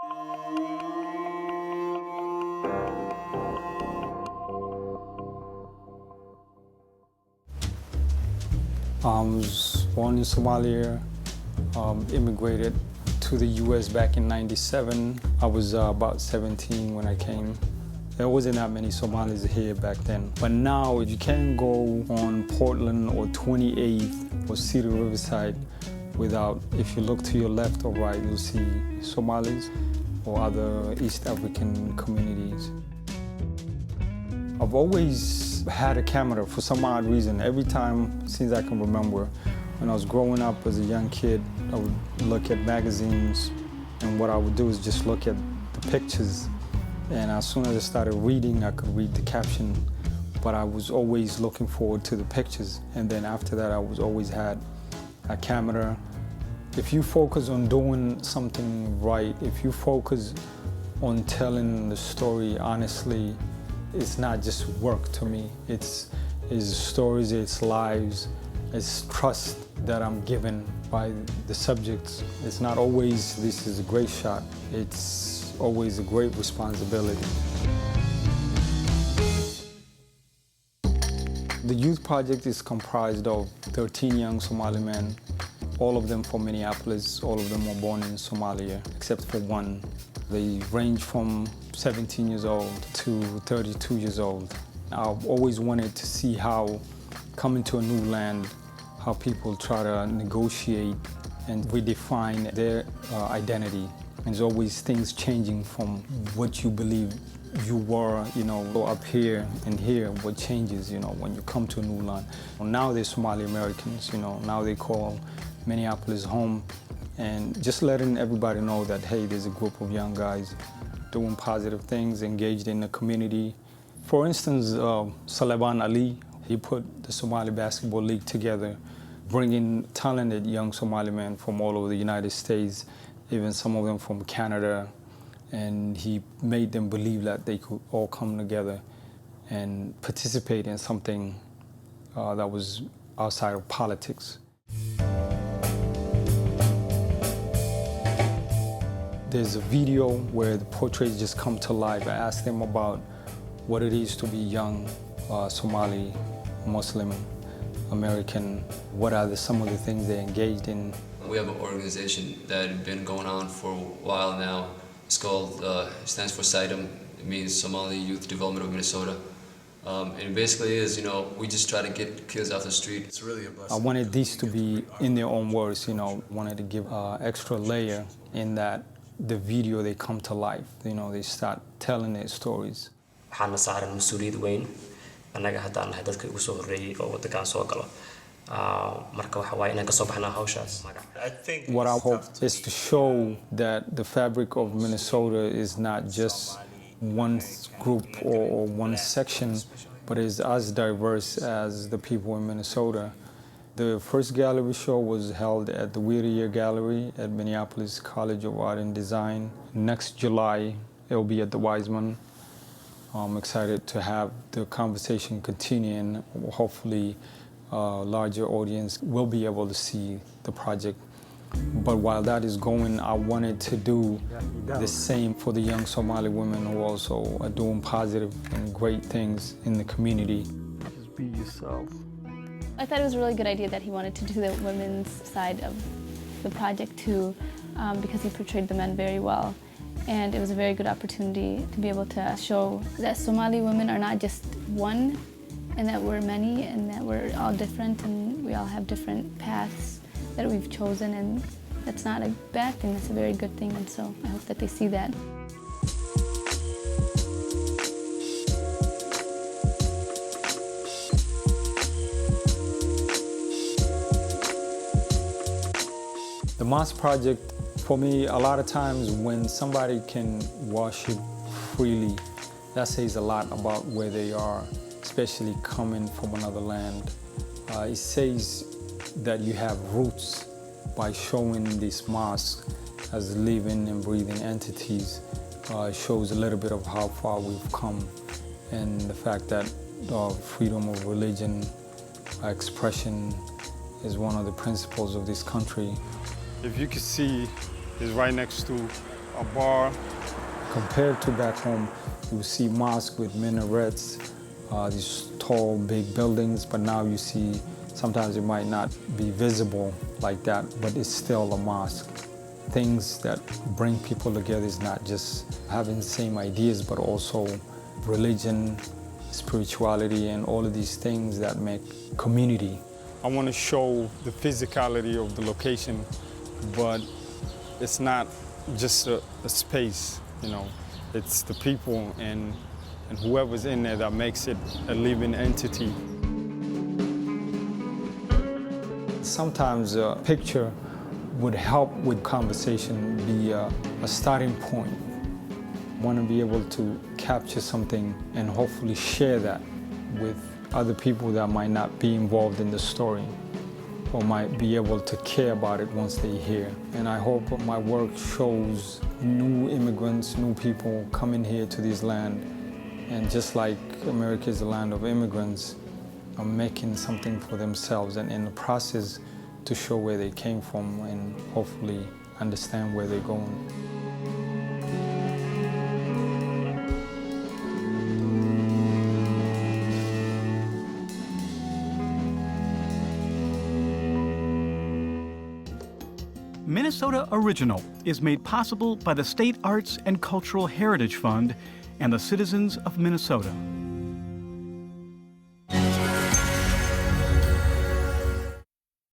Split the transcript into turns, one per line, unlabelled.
I was born in Somalia, immigrated to the US back in '97. I was about 17 when I came. There wasn't that many Somalis here back then. But now you can't go on Portland or 28th or Cedar Riverside without, if you look to your left or right, you'll see Somalis or other East African communities. I've always had a camera for some odd reason. Every time since I can remember, when I was growing up as a young kid, I would look at magazines, and what I would do is just look at the pictures. And as soon as I started reading, I could read the caption, but I was always looking forward to the pictures. And then after that, I was always had a camera. If you focus on doing something right, if you focus on telling the story honestly, it's not just work to me. It's stories, it's lives, it's trust that I'm given by the subjects. It's not always, this is a great shot. It's always a great responsibility. The youth project is comprised of 13 young Somali men, all of them from Minneapolis, all of them were born in Somalia, except for one. They range from 17 years old to 32 years old. I've always wanted to see how, coming to a new land, how people try to negotiate and redefine their identity. And there's always things changing from what you believe you were, up here and here, what changes, when you come to a new land. Now they're Somali Americans, now they call Minneapolis home. And just letting everybody know that, hey, there's a group of young guys doing positive things, engaged in the community. For instance, Salaban Ali, he put the Somali Basketball League together, bringing talented young Somali men from all over the United States, even some of them from Canada. And he made them believe that they could all come together and participate in something that was outside of politics. There's a video where the portraits just come to life. I asked them about what it is to be young Somali, Muslim, American. What are some of the things they're engaged in?
We have an organization that has been going on for a while now. It's called, it stands for SIDEM. It means Somali Youth Development of Minnesota. And it basically is, we just try to get kids off the street. It's really a blessing.
I wanted these to be in their own words, wanted to give extra layer in that the video, they come to life, they start telling their stories.
waxaana saaran mas'uuliyad weyn annaga haddaan nahay dadka ugu soo horreeyay oo waddankan soo galo marka waxa waaye inaan ka soo baxnaa hawshaas.
What I hope is to show that the fabric of Minnesota is not just one group or one section, but is as diverse as the people in Minnesota. The first gallery show was held at the Whittier Gallery at Minneapolis College of Art and Design. Next July, it'll be at the Wiseman. I'm excited to have the conversation continue, and hopefully a larger audience will be able to see the project. But while that is going, I wanted to do the same for the young Somali women who also are doing positive and great things in the community. Just be yourself.
I thought it was a really good idea that he wanted to do the women's side of the project too, because he portrayed the men very well. And it was a very good opportunity to be able to show that Somali women are not just one, and that we're many, and that we're all different, and we all have different paths that we've chosen, and that's not a bad thing, that's a very good thing, and so I hope that they see that.
The Mosque Project, for me, a lot of times when somebody can worship freely, that says a lot about where they are, especially coming from another land. It says that you have roots by showing this mosque as living and breathing entities. It shows a little bit of how far we've come, and the fact that freedom of religion, expression is one of the principles of this country. If you can see, it's right next to a bar. Compared to back home, you see mosques with minarets, these tall, big buildings, but now you see sometimes it might not be visible like that, but it's still a mosque. Things that bring people together is not just having the same ideas, but also religion, spirituality, and all of these things that make community. I want to show the physicality of the location, but it's not just a space, you know. It's the people and whoever's in there that makes it a living entity. Sometimes a picture would help with conversation, be a starting point. I want to be able to capture something and hopefully share that with other people that might not be involved in the story or might be able to care about it once they hear. And I hope my work shows new immigrants, new people coming here to this land. And just like America is the land of immigrants, are making something for themselves and in the process to show where they came from and hopefully understand where they're going.
Minnesota Original is made possible by the State Arts and Cultural Heritage Fund and the citizens of Minnesota.